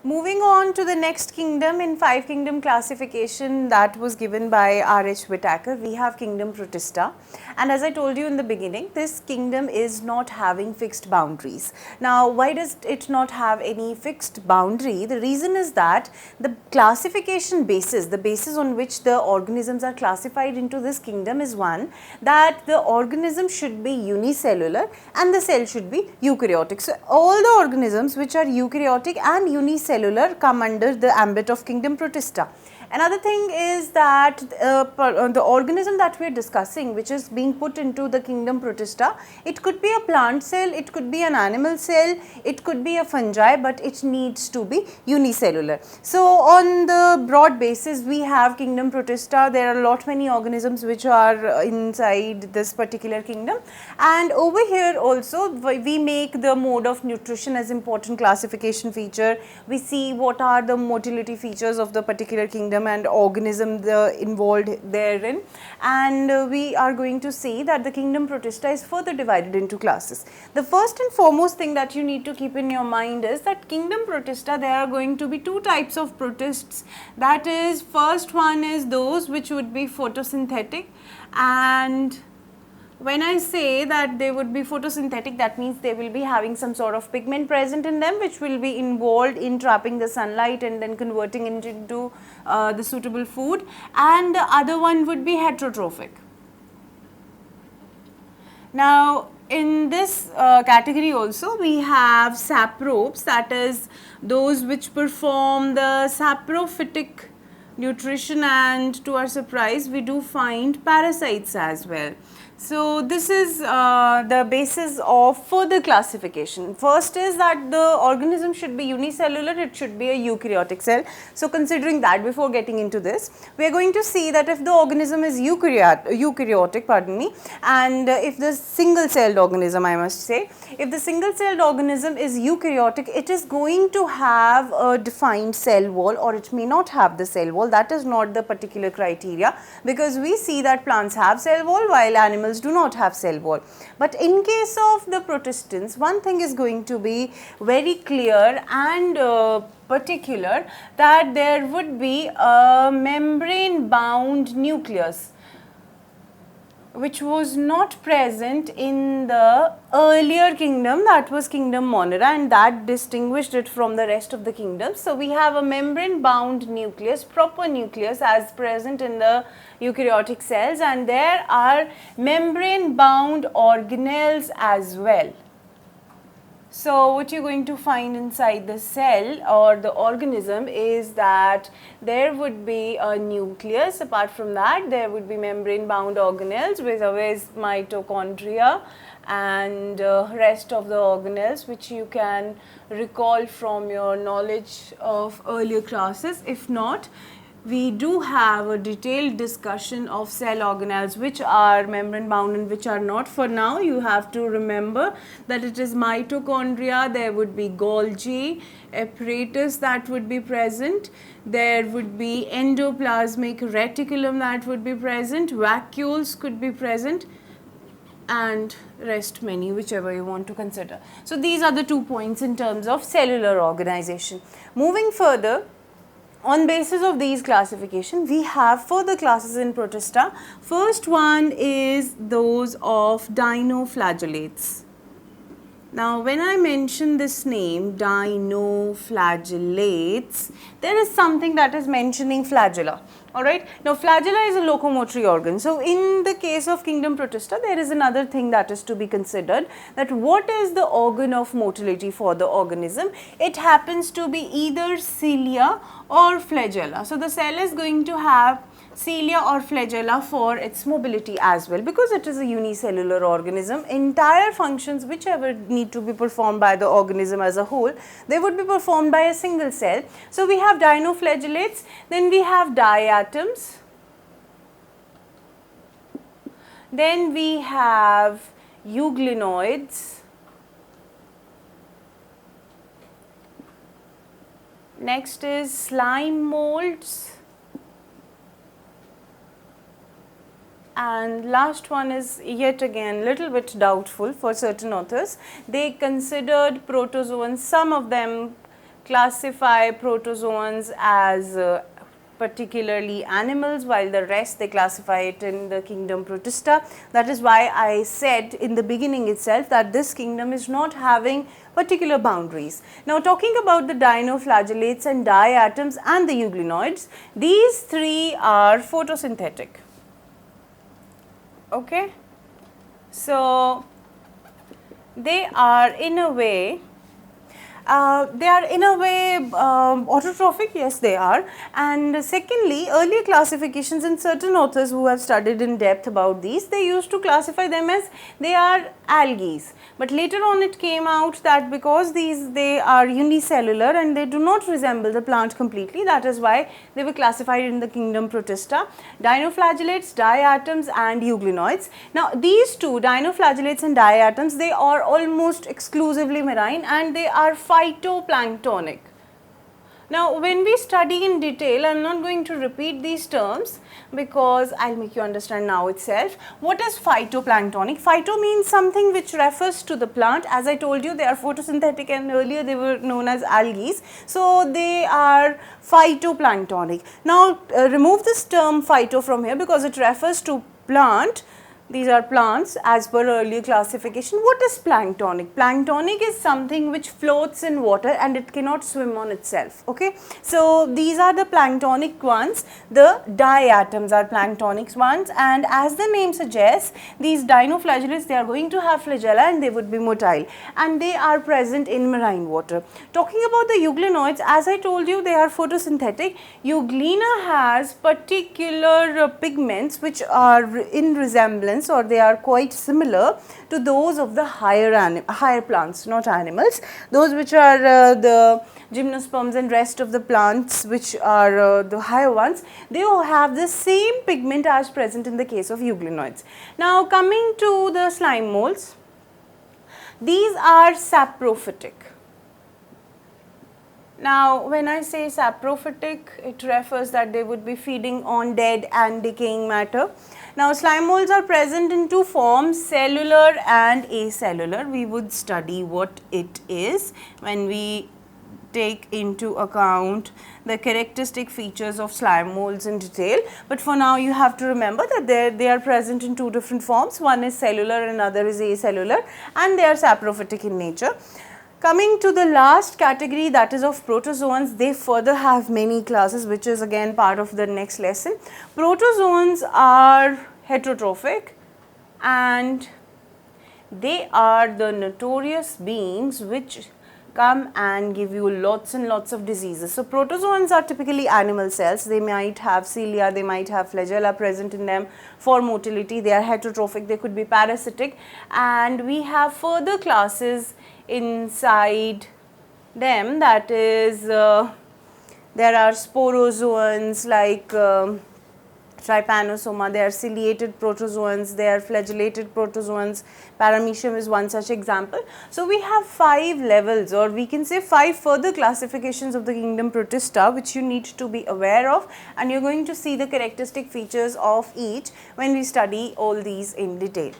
Moving on to the next kingdom in 5 kingdom classification that was given by R.H. Whitaker, we have kingdom Protista, and as I told you in the beginning, this kingdom is not having fixed boundaries. Now, why does it not have any fixed boundary? The reason is that the classification basis, the basis on which the organisms are classified into this kingdom is one, that the organism should be unicellular and the cell should be eukaryotic. So, all the organisms which are eukaryotic and unicellular come under the ambit of kingdom Protista. Another thing is that the organism that we are discussing, which is being put into the kingdom Protista, it could be a plant cell, it could be an animal cell, it could be a fungi, but it needs to be unicellular. So, on the broad basis, we have kingdom Protista. There are a lot many organisms which are inside this particular kingdom, and over here also we make the mode of nutrition as important classification feature. We see what are the motility features of the particular kingdom and organism involved therein, and we are going to see that the kingdom Protista is further divided into classes. The first and foremost thing that you need to keep in your mind is that kingdom Protista, there are going to be two types of protists. That is, first one is those which would be photosynthetic, and when I say that they would be photosynthetic, that means they will be having some sort of pigment present in them which will be involved in trapping the sunlight and then converting it into the suitable food, and the other one would be heterotrophic. Now, in this category also we have saprobes, that is those which perform the saprophytic nutrition, and to our surprise we do find parasites as well. So, this is the basis of further classification. First is that the organism should be unicellular, it should be a eukaryotic cell. So, considering that, before getting into this, we are going to see that if the organism is eukaryotic, and if the single celled organism, I must say, if the single celled organism is eukaryotic, it is going to have a defined cell wall, or it may not have the cell wall. That is not the particular criteria, because we see that plants have cell wall while animals do not have cell wall. But in case of the protistans, one thing is going to be very clear and particular, that there would be a membrane bound nucleus which was not present in the earlier kingdom, that was kingdom Monera, and that distinguished it from the rest of the kingdoms. So, we have a membrane bound nucleus, proper nucleus as present in the eukaryotic cells, and there are membrane bound organelles as well. So, what you are going to find inside the cell or the organism is that there would be a nucleus. Apart from that, there would be membrane bound organelles with mitochondria and rest of the organelles, which you can recall from your knowledge of earlier classes. If not, we do have a detailed discussion of cell organelles which are membrane bound and which are not. For now, you have to remember that it is mitochondria, there would be Golgi, apparatus that would be present, there would be endoplasmic reticulum that would be present, vacuoles could be present, and rest many, whichever you want to consider. So, these are the 2 points in terms of cellular organization. Moving further, on basis of these classification, we have further classes in Protista. First one is those of dinoflagellates. Now, when I mention this name, dinoflagellates, there is something that is mentioning flagella. Alright. Now, flagella is a locomotory organ. So, in the case of kingdom Protista, there is another thing that is to be considered, that what is the organ of motility for the organism? It happens to be either cilia or flagella. So, the cell is going to have cilia or flagella for its mobility as well, because it is a unicellular organism. Entire functions whichever need to be performed by the organism as a whole, they would be performed by a single cell. So, we have dinoflagellates, then we have diatoms, then we have euglenoids, next is slime molds, and last one is yet again little bit doubtful for certain authors. They considered protozoans, some of them classify protozoans as particularly animals, while the rest they classify it in the kingdom Protista. That is why I said in the beginning itself that this kingdom is not having particular boundaries. Now, talking about the dinoflagellates and diatoms and the euglenoids, these three are photosynthetic. Okay. So, they are in a way autotrophic, yes they are. And secondly, earlier classifications, and certain authors who have studied in depth about these, they used to classify them as they are algae. But later on it came out that because they are unicellular and they do not resemble the plant completely, that is why they were classified in the kingdom Protista, dinoflagellates, diatoms and euglenoids. Now these two, dinoflagellates and diatoms, they are almost exclusively marine and they are phytoplanktonic. Now, when we study in detail, I am not going to repeat these terms because I will make you understand now itself. What is phytoplanktonic? Phyto means something which refers to the plant. As I told you, they are photosynthetic and earlier they were known as algae. So, they are phytoplanktonic. Now, remove this term phyto from here because it refers to plant. These are plants as per earlier classification. What is planktonic? Planktonic is something which floats in water and it cannot swim on itself. Okay. So, these are the planktonic ones. The diatoms are planktonic ones, and as the name suggests, these dinoflagellates, they are going to have flagella and they would be motile and they are present in marine water. Talking about the euglenoids, as I told you, they are photosynthetic. Euglena has particular pigments which are in resemblance, or they are quite similar to those of the higher plants, not animals. Those which are the gymnosperms and rest of the plants which are the higher ones, they all have the same pigment as present in the case of euglenoids. Now, coming to the slime molds, these are saprophytic. Now, when I say saprophytic, it refers that they would be feeding on dead and decaying matter. Now, slime molds are present in two forms, cellular and acellular. We would study what it is when we take into account the characteristic features of slime molds in detail. But for now, you have to remember that they are present in two different forms. One is cellular and another is acellular, and they are saprophytic in nature. Coming to the last category, that is of protozoans, they further have many classes, which is again part of the next lesson. Protozoans are heterotrophic and they are the notorious beings which come and give you lots and lots of diseases. So, protozoans are typically animal cells. They might have cilia, they might have flagella present in them for motility. They are heterotrophic, they could be parasitic, and we have further classes inside them, that is there are sporozoans like Trypanosoma, they are ciliated protozoans, they are flagellated protozoans, Paramecium is one such example. So, we have 5 levels, or we can say 5 further classifications of the kingdom Protista which you need to be aware of, and you are going to see the characteristic features of each when we study all these in detail.